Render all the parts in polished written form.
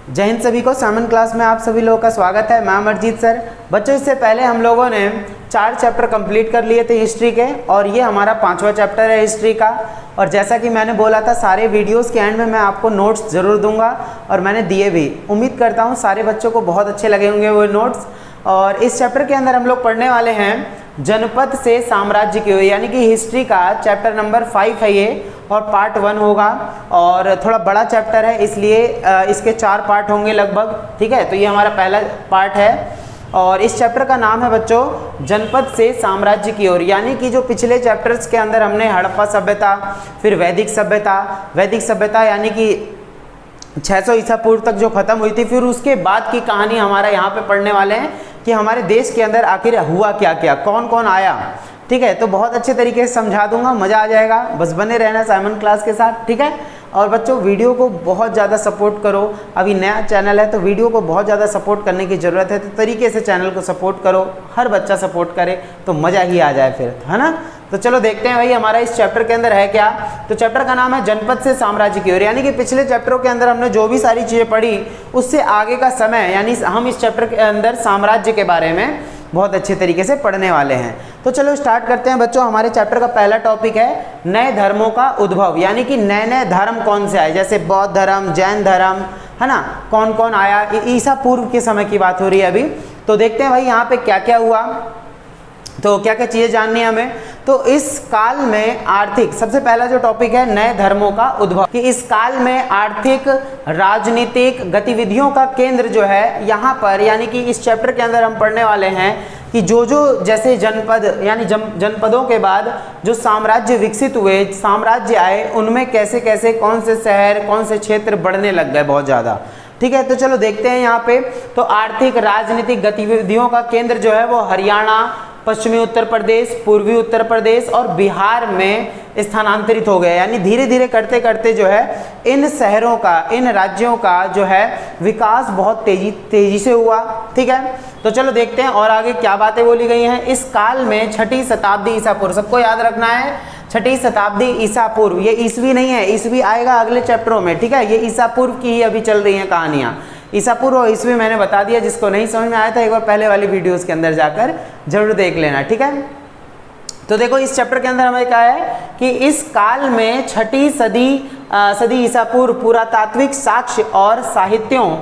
जय हिंद सभी को। सामन क्लास में आप सभी लोगों का स्वागत है। मैं अमरजीत सर। बच्चों, इससे पहले हम लोगों ने 4 चैप्टर कंप्लीट कर लिए थे हिस्ट्री के, और ये हमारा 5वां चैप्टर है हिस्ट्री का। और जैसा कि मैंने बोला था, सारे वीडियोस के एंड में मैं आपको नोट्स ज़रूर दूंगा, और मैंने दिए भी। उम्मीद करता हूँ सारे बच्चों को बहुत अच्छे लगे होंगे वो नोट्स। और इस चैप्टर के अंदर हम लोग पढ़ने वाले हैं जनपद से साम्राज्य की ओर, यानी कि हिस्ट्री का चैप्टर नंबर 5 है ये, और पार्ट 1 होगा। और थोड़ा बड़ा चैप्टर है, इसलिए इसके 4 पार्ट होंगे लगभग। ठीक है, तो ये हमारा पहला पार्ट है। और इस चैप्टर का नाम है बच्चों जनपद से साम्राज्य की ओर, यानी कि जो पिछले चैप्टर्स के अंदर हमने हड़प्पा सभ्यता, फिर वैदिक सभ्यता यानी कि 600 ईसा पूर्व तक जो खत्म हुई थी, फिर उसके बाद की कहानी हमारा यहाँ पे पढ़ने वाले हैं कि हमारे देश के अंदर आखिर हुआ क्या क्या, कौन कौन आया। ठीक है, तो बहुत अच्छे तरीके से समझा दूंगा, मज़ा आ जाएगा। बस बने रहना साइमन क्लास के साथ। ठीक है, और बच्चों वीडियो को बहुत ज़्यादा सपोर्ट करो। अभी नया चैनल है तो वीडियो को बहुत ज़्यादा सपोर्ट करने की ज़रूरत है, तो तरीके से चैनल को सपोर्ट करो। हर बच्चा सपोर्ट करे तो मज़ा ही आ जाए फिर, है ना। तो चलो देखते हैं भाई हमारा इस चैप्टर के अंदर है क्या। तो चैप्टर का नाम है जनपद से साम्राज्य की ओर, यानी कि पिछले चैप्टरों के अंदर हमने जो भी सारी चीज़ें पढ़ी उससे आगे का समय, यानी हम इस चैप्टर के अंदर साम्राज्य के बारे में बहुत अच्छे तरीके से पढ़ने वाले हैं। तो चलो स्टार्ट करते हैं बच्चों। हमारे चैप्टर का पहला टॉपिक है नए धर्मों का उद्भव, यानी कि नए नए धर्म कौन से आए, जैसे बौद्ध धर्म, जैन धर्म, है ना, कौन कौन आया। ईसा पूर्व के समय की बात हो रही है अभी। तो देखते हैं भाई यहाँ पे क्या क्या हुआ, तो क्या क्या चीज़ें जाननी है हमें। तो इस काल में आर्थिक, सबसे पहला जो टॉपिक है नए धर्मों का उद्भव, कि इस काल में आर्थिक राजनीतिक गतिविधियों का केंद्र जो है यहाँ पर, यानी कि इस चैप्टर के अंदर हम पढ़ने वाले हैं कि जो जैसे जनपद, यानी जनपदों के बाद जो साम्राज्य विकसित हुए, साम्राज्य आए, उनमें कैसे कैसे कौन से शहर, कौन से क्षेत्र बढ़ने लग गए बहुत ज़्यादा। ठीक है, तो चलो देखते हैं यहाँ पे। तो आर्थिक राजनीतिक गतिविधियों का केंद्र जो है वो हरियाणा, पश्चिमी उत्तर प्रदेश, पूर्वी उत्तर प्रदेश और बिहार में स्थानांतरित हो गए। यानी धीरे धीरे करते करते जो है इन शहरों का, इन राज्यों का जो है विकास बहुत तेजी से हुआ। ठीक है, तो चलो देखते हैं और आगे क्या बातें बोली गई हैं। इस काल में 6ठी शताब्दी ईसा पूर्व, सबको याद रखना है 6ठी शताब्दी ईसा पूर्व। ये ईसवी नहीं है, ईसवी आएगा अगले चैप्टरों में। ठीक है, ये ईसा पूर्व की ही अभी चल रही हैं कहानियाँ। ईसा पूर्व और ईसवी मैंने बता दिया, जिसको नहीं समझ में आया था एक बार पहले वाली वीडियोस के अंदर जाकर जरूर देख लेना। ठीक है, तो देखो इस चैप्टर के अंदर हमें क्या है कि इस काल में 6ठी सदी ईसा पूर्व पुरातात्विक साक्ष्य और साहित्यों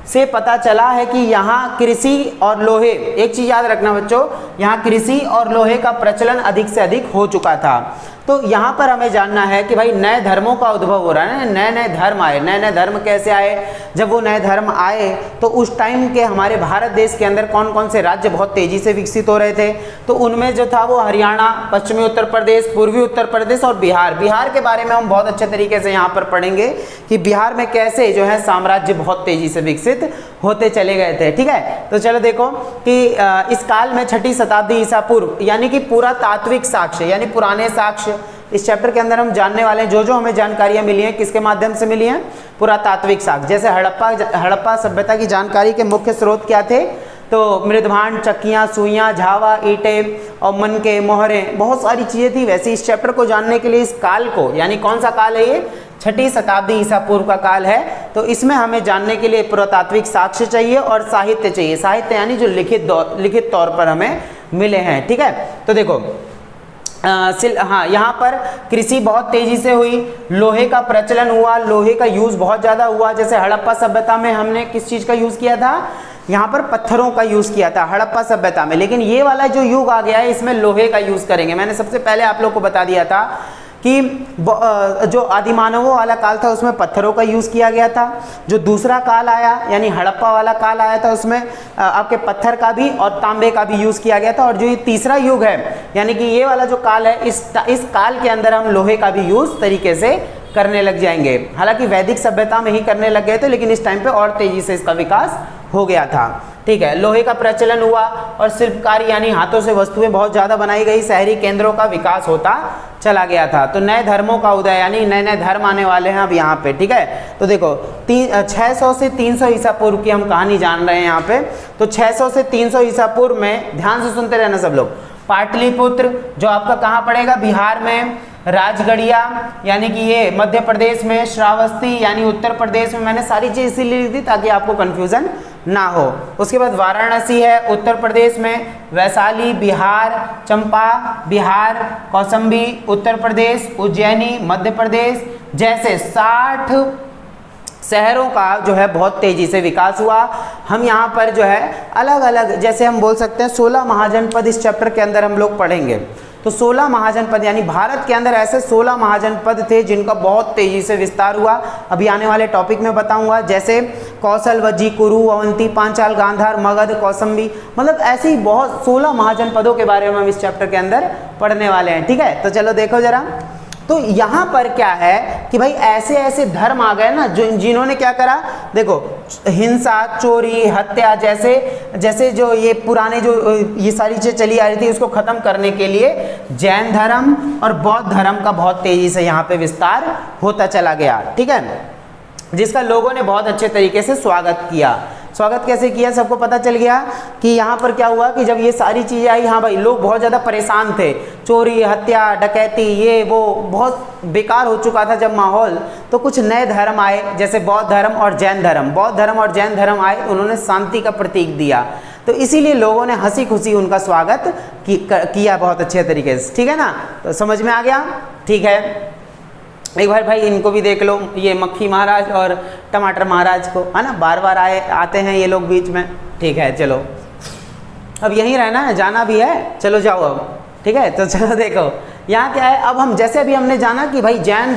से पता चला है कि यहाँ कृषि और लोहे, एक चीज़ याद रखना बच्चों, यहाँ कृषि और लोहे का प्रचलन अधिक से अधिक हो चुका था। तो यहाँ पर हमें जानना है कि भाई नए धर्मों का उद्भव हो रहा है, नए नए धर्म आए। नए नए धर्म कैसे आए, जब वो नए धर्म आए तो उस टाइम के हमारे भारत देश के अंदर कौन कौन से राज्य बहुत तेज़ी से विकसित हो रहे थे। तो उनमें जो था वो हरियाणा, पश्चिमी उत्तर प्रदेश, पूर्वी उत्तर प्रदेश और बिहार। बिहार के बारे में हम बहुत अच्छे तरीके से यहाँ पर पढ़ेंगे कि बिहार में कैसे जो है साम्राज्य बहुत तेज़ी से विकसित होते चले गए थे। ठीक है, तो चलो देखो कि इस काल में 6ठी शताब्दी ईसा पूर्व, यानी कि पुरातात्विक साक्ष्य, यानी पुराने साक्ष्य इस चैप्टर के अंदर हम जानने वाले हैं। जो हमें जानकारियां मिली हैं किसके माध्यम से मिली हैं, पुरातात्विक साक्ष्य। जैसे हड़प्पा सभ्यता की जानकारी के मुख्य स्रोत क्या थे, तो मृदभांड, चक्कियाँ, सुइयाँ, झावा, ईंटें और मनके, मोहरें, बहुत सारी चीज़ें थी। वैसे इस चैप्टर को जानने के लिए इस काल को, यानी कौन सा काल है ये, 6ठी शताब्दी ईसा पूर्व का काल है, तो इसमें हमें जानने के लिए पुरातात्विक साक्ष्य चाहिए और साहित्य चाहिए। साहित्य यानी जो लिखित तौर पर हमें मिले हैं। ठीक है, तो देखो हाँ, यहाँ पर कृषि बहुत तेजी से हुई, लोहे का प्रचलन हुआ, लोहे का यूज़ बहुत ज़्यादा हुआ। जैसे हड़प्पा सभ्यता में हमने किस चीज़ का यूज़ किया था, यहाँ पर पत्थरों का यूज़ किया था हड़प्पा सभ्यता में। लेकिन ये वाला जो युग आ गया है इसमें लोहे का यूज़ करेंगे। मैंने सबसे पहले आप लोग को बता दिया था कि जो आदिमानवों वाला काल था उसमें पत्थरों का यूज़ किया गया था। जो दूसरा काल आया यानी हड़प्पा वाला काल आया था उसमें आपके पत्थर का भी और तांबे का भी यूज़ किया गया था। और जो ये तीसरा युग है यानी कि ये वाला जो काल है, इस काल के अंदर हम लोहे का भी यूज़ तरीके से करने लग जाएंगे। हालांकि वैदिक सभ्यता में ही करने लग गए थे, लेकिन इस टाइम पे और तेज़ी से इसका विकास हो गया था। ठीक है, लोहे का प्रचलन हुआ और शिल्पकारी यानी हाथों से वस्तुएं बहुत ज़्यादा बनाई गई, शहरी केंद्रों का विकास होता चला गया था। तो नए धर्मों का उदय, यानी नए नए धर्म आने वाले हैं अब यहाँ पे। ठीक है, तो देखो 600 से 300 ईसा पूर्व की हम कहानी जान रहे हैं यहाँ पे। तो 600 से 300 ईसा पूर्व में, ध्यान से सुनते रहना सब लोग, पाटलिपुत्र जो आपका कहाँ पड़ेगा, बिहार में, राजगढ़िया यानी कि ये मध्य प्रदेश में, श्रावस्ती यानी उत्तर प्रदेश में। मैंने सारी चीज़ इसीलिए लिख दी ताकि आपको कन्फ्यूज़न ना हो। उसके बाद वाराणसी है उत्तर प्रदेश में, वैशाली बिहार, चंपा बिहार, कौशाम्बी उत्तर प्रदेश, उज्जैनी मध्य प्रदेश जैसे 60 शहरों का जो है बहुत तेज़ी से विकास हुआ। हम यहाँ पर जो है अलग अलग, जैसे हम बोल सकते हैं 16 महाजनपद इस चैप्टर के अंदर हम लोग पढ़ेंगे। तो 16 महाजनपद यानी भारत के अंदर ऐसे 16 महाजनपद थे जिनका बहुत तेज़ी से विस्तार हुआ। अभी आने वाले टॉपिक में बताऊंगा, जैसे कौशल, वज्जी, कुरु, अवंती, पांचाल, गांधार, मगध, कौशाम्बी, मतलब ऐसे ही बहुत 16 महाजनपदों के बारे में हम इस चैप्टर के अंदर पढ़ने वाले हैं। ठीक है, तो चलो देखो जरा। तो यहाँ पर क्या है कि भाई ऐसे ऐसे धर्म आ गए ना जो जिन्होंने क्या करा, देखो हिंसा, चोरी, हत्या जैसे जैसे जो ये पुराने जो ये सारी चीज़ें चली आ रही थी उसको ख़त्म करने के लिए जैन धर्म और बौद्ध धर्म का बहुत तेज़ी से यहाँ पे विस्तार होता चला गया। ठीक है, जिसका लोगों ने बहुत अच्छे तरीके से स्वागत किया। स्वागत कैसे किया सबको पता चल गया कि यहाँ पर क्या हुआ कि जब ये सारी चीज़ें आई, हाँ भाई लोग बहुत ज़्यादा परेशान थे, चोरी, हत्या, डकैती, ये वो बहुत बेकार हो चुका था जब माहौल। तो कुछ नए धर्म आए जैसे बौद्ध धर्म और जैन धर्म। बौद्ध धर्म और जैन धर्म आए, उन्होंने शांति का प्रतीक दिया, तो इसीलिए लोगों ने हंसी खुशी उनका स्वागत किया बहुत अच्छे तरीके से। ठीक है ना, तो समझ में आ गया। ठीक है, एक बार भाई इनको भी देख लो, ये मक्खी महाराज और टमाटर महाराज को, है ना, बार बार आते हैं ये लोग बीच में। ठीक है, चलो अब यहीं रहना है, जाना भी है, चलो जाओ अब। ठीक है, तो चलो देखो यहाँ क्या है। अब हम जैसे अभी हमने जाना कि भाई जैन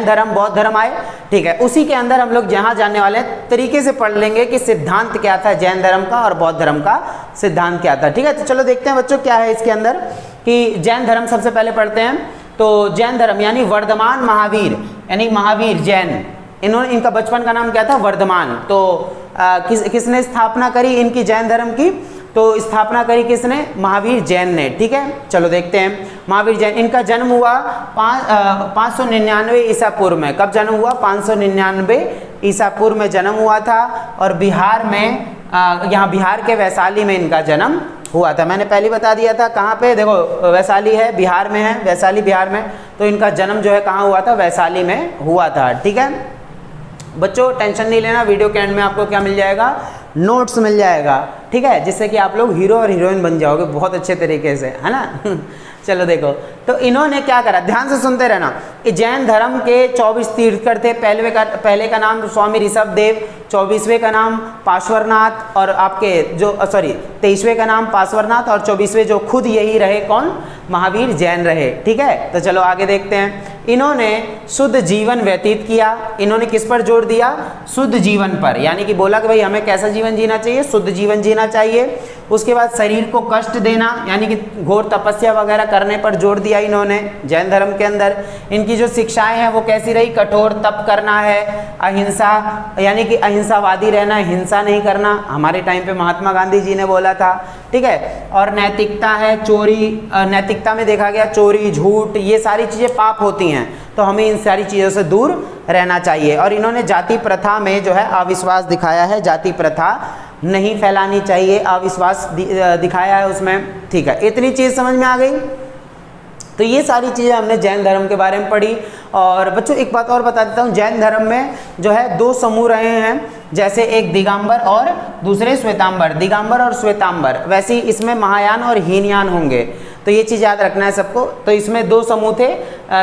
धर्म, बौद्ध धर्म आए, ठीक है, उसी के अंदर हम लोग जहाँ जानने वाले हैं तरीके से पढ़ लेंगे कि सिद्धांत क्या था जैन धर्म का और बौद्ध धर्म का सिद्धांत क्या था। ठीक है, तो चलो देखते हैं बच्चों क्या है इसके अंदर कि जैन धर्म सबसे पहले पढ़ते हैं। तो जैन धर्म यानी वर्धमान महावीर, यानी महावीर जैन, इनका बचपन का नाम क्या था, वर्धमान। तो किसने स्थापना करी इनकी जैन धर्म की, तो स्थापना करी किसने, महावीर जैन ने। ठीक है, चलो देखते हैं महावीर जैन। इनका जन्म हुआ 599 ईसा पूर्व में। कब जन्म हुआ, 599 ईसा पूर्व में जन्म हुआ था। और बिहार में यहाँ बिहार के वैशाली में इनका जन्म हुआ था। मैंने पहले बता दिया था कहाँ पे, देखो वैशाली है, बिहार में है, वैशाली बिहार में। तो इनका जन्म जो है कहाँ हुआ था, वैशाली में हुआ था। ठीक है बच्चों, टेंशन नहीं लेना, वीडियो के एंड में आपको क्या मिल जाएगा, नोट्स मिल जाएगा। ठीक है, जिससे कि आप लोग हीरो और हीरोइन बन जाओगे बहुत अच्छे तरीके से, है ना। चलो देखो, तो इन्होंने क्या करा, ध्यान से सुनते रहना। जैन धर्म के 24 तीर्थकर थे। पहले का नाम स्वामी ऋषभदेव, 24वें का नाम पार्श्वनाथ, और आपके जो 23वें का नाम पार्श्वनाथ, और 24वें जो खुद यही रहे, कौन, महावीर जैन रहे। ठीक है, तो चलो आगे देखते हैं। इन्होंने शुद्ध जीवन व्यतीत किया। इन्होंने किस पर जोर दिया, शुद्ध जीवन पर, यानी कि बोला कि भाई हमें कैसा जीवन जीना चाहिए, शुद्ध जीवन जीना चाहिए। उसके बाद शरीर को कष्ट देना, यानी कि घोर तपस्या वगैरह करने पर जोर दिया इन्होंने जैन धर्म के अंदर। इनकी जो शिक्षाएं हैं वो कैसी रही, कठोर तप करना है, अहिंसा यानी कि अहिंसावादी रहना, हिंसा नहीं करना, हमारे टाइम पे महात्मा गांधी जी ने बोला था। ठीक है, और नैतिकता है, चोरी, नैतिकता में देखा गया चोरी, झूठ, ये सारी चीज़ें पाप होती हैं, तो हमें इन सारी चीज़ों से दूर रहना चाहिए। और इन्होंने जाति प्रथा में जो है अविश्वास दिखाया है, जाति प्रथा नहीं फैलानी चाहिए, अविश्वास दिखाया है उसमें। ठीक है, इतनी चीज़ समझ में आ गई। तो ये सारी चीज़ें हमने जैन धर्म के बारे में पढ़ी। और बच्चों एक बात और बता देता हूँ, जैन धर्म में जो है 2 समूह रहे हैं, जैसे एक दिगंबर और दूसरे श्वेतांबर, दिगंबर और श्वेतांबर। वैसे ही इसमें महायान और हीनयान होंगे, तो ये चीज़ याद रखना है सबको। तो इसमें 2 समूह थे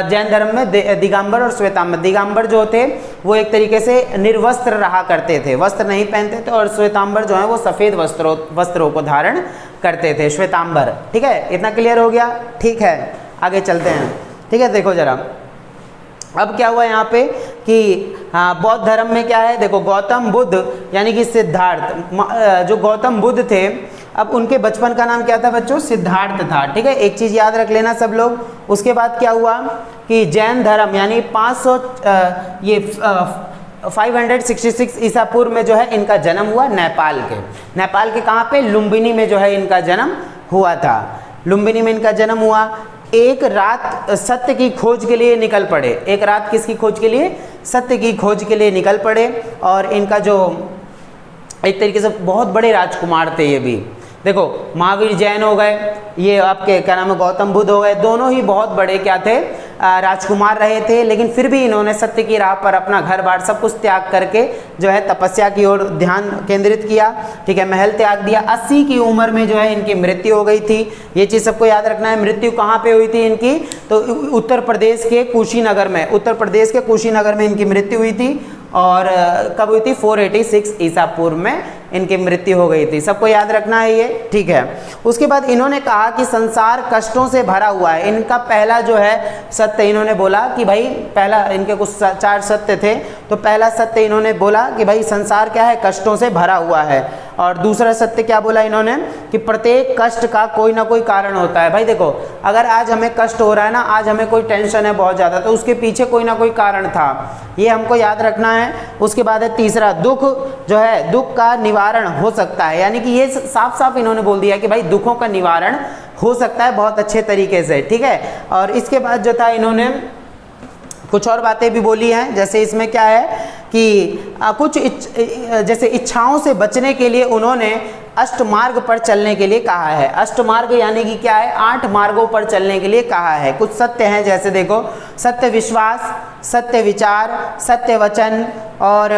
जैन धर्म में, दिगंबर और श्वेतांबर। दिगंबर जो थे वो एक तरीके से निर्वस्त्र रहा करते थे, वस्त्र नहीं पहनते थे, और श्वेतांबर जो है वो सफ़ेद वस्त्रों को धारण करते थे, श्वेतांबर। ठीक है, इतना क्लियर हो गया। ठीक है, आगे चलते हैं। ठीक है, देखो जरा अब क्या हुआ यहाँ पे कि हाँ, बौद्ध धर्म में क्या है, देखो गौतम बुद्ध यानी कि सिद्धार्थ, जो गौतम बुद्ध थे, अब उनके बचपन का नाम क्या था बच्चों, सिद्धार्थ था। ठीक है, एक चीज़ याद रख लेना सब लोग। उसके बाद क्या हुआ कि जैन धर्म यानी 566 ईसा पूर्व में जो है इनका जन्म हुआ नेपाल के कहाँ पे, लुम्बिनी में जो है इनका जन्म हुआ था। लुम्बिनी में इनका जन्म हुआ। एक रात सत्य की खोज के लिए निकल पड़े। एक रात किसकी खोज के लिए, सत्य की खोज के लिए निकल पड़े। और इनका जो एक तरीके से बहुत बड़े राजकुमार थे ये भी। देखो महावीर जैन हो गए, ये आपके क्या नाम है, गौतम बुद्ध हो गए, दोनों ही बहुत बड़े क्या थे, राजकुमार रहे थे, लेकिन फिर भी इन्होंने सत्य की राह पर अपना घर बार सब कुछ त्याग करके जो है तपस्या की ओर ध्यान केंद्रित किया। ठीक है, महल त्याग दिया। 80 की उम्र में जो है इनकी मृत्यु हो गई थी। ये चीज़ सबको याद रखना है। मृत्यु कहाँ पे हुई थी इनकी? तो उत्तर प्रदेश के कुशीनगर में, उत्तर प्रदेश के कुशीनगर में इनकी मृत्यु हुई थी। और कब हुई थी? 486 ईसा पूर्व में इनकी मृत्यु हो गई थी। सबको याद रखना है ये। ठीक है, उसके बाद इन्होंने कहा कि संसार कष्टों से भरा हुआ है। इनका पहला जो है सत्य इन्होंने बोला कि भाई, पहला इनके कुछ 4 सत्य थे, तो पहला सत्य इन्होंने बोला कि भाई संसार क्या है? कष्टों से भरा हुआ है। और दूसरा सत्य क्या बोला इन्होंने? कि प्रत्येक कष्ट का कोई ना कोई कारण होता है। भाई देखो, अगर आज हमें कष्ट हो रहा है ना, आज हमें कोई टेंशन है बहुत ज़्यादा, तो उसके पीछे कोई ना कोई कारण था, ये हमको याद रखना है। उसके बाद है तीसरा, दुख जो है, दुख का निवारण हो सकता है। यानी कि ये साफ साफ इन्होंने बोल दिया कि भाई दुखों का निवारण हो सकता है बहुत अच्छे तरीके से। ठीक है, और इसके बाद जो था इन्होंने कुछ और बातें भी बोली हैं। जैसे इसमें क्या है कि जैसे इच्छाओं से बचने के लिए उन्होंने अष्टमार्ग पर चलने के लिए कहा है। अष्टमार्ग यानी कि क्या है? 8 मार्गों पर चलने के लिए कहा है। कुछ सत्य हैं, जैसे देखो, सत्य विश्वास, सत्य विचार, सत्य वचन, और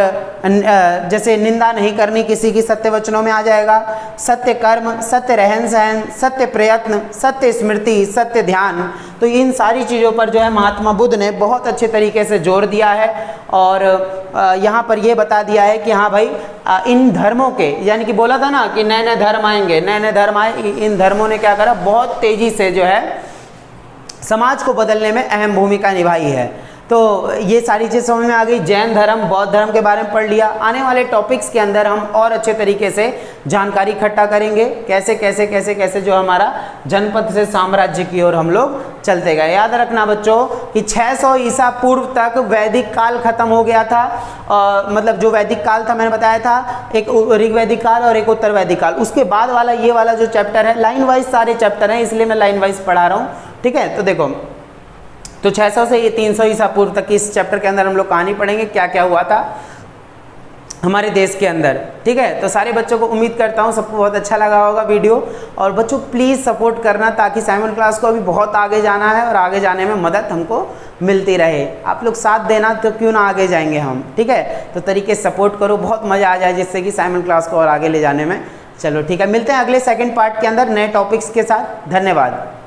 जैसे निंदा नहीं करनी किसी की, सत्य वचनों में आ जाएगा। सत्य कर्म, सत्य रहन सहन, सत्य प्रयत्न, सत्य स्मृति, सत्य ध्यान। तो इन सारी चीज़ों पर जो है महात्मा बुद्ध ने बहुत अच्छे तरीके से जोर दिया है। और यहाँ पर ये बता दिया है कि हाँ भाई, इन धर्मों के, यानी कि बोला था ना कि नए नए धर्म आएंगे, नए नए धर्म आए, इन धर्मों ने क्या करा? बहुत तेज़ी से जो है समाज को बदलने में अहम भूमिका निभाई है। तो ये सारी चीज़ समझ में आ गई। जैन धर्म, बौद्ध धर्म के बारे में पढ़ लिया। आने वाले टॉपिक्स के अंदर हम और अच्छे तरीके से जानकारी इकट्ठा करेंगे, कैसे कैसे कैसे कैसे जो हमारा जनपद से साम्राज्य की ओर हम लोग चलते गए। याद रखना बच्चों कि 600 ईसा पूर्व तक वैदिक काल खत्म हो गया था। मतलब जो वैदिक काल था, मैंने बताया था, एक ऋग्वैदिक काल और एक उत्तर वैदिक काल। उसके बाद वाला ये वाला जो चैप्टर है, लाइन वाइज सारे चैप्टर हैं, इसलिए मैं लाइन वाइज पढ़ा रहा हूँ। ठीक है, तो देखो, तो 600 से 300 ईसा पूर्व तक की इस चैप्टर के अंदर हम लोग कहानी पढ़ेंगे, क्या क्या हुआ था हमारे देश के अंदर। ठीक है, तो सारे बच्चों को उम्मीद करता हूँ सबको बहुत अच्छा लगा होगा वीडियो। और बच्चों प्लीज़ सपोर्ट करना, ताकि साइमन क्लास को अभी बहुत आगे जाना है और आगे जाने में मदद हमको मिलती रहे। आप लोग साथ देना तो क्यों ना आगे जाएंगे हम। ठीक है, तो तरीके से सपोर्ट करो, बहुत मज़ा आ जाए, जिससे कि साइमन क्लास को और आगे ले जाने में। चलो ठीक है, मिलते हैं अगले सेकंड पार्ट के अंदर नए टॉपिक्स के साथ। धन्यवाद।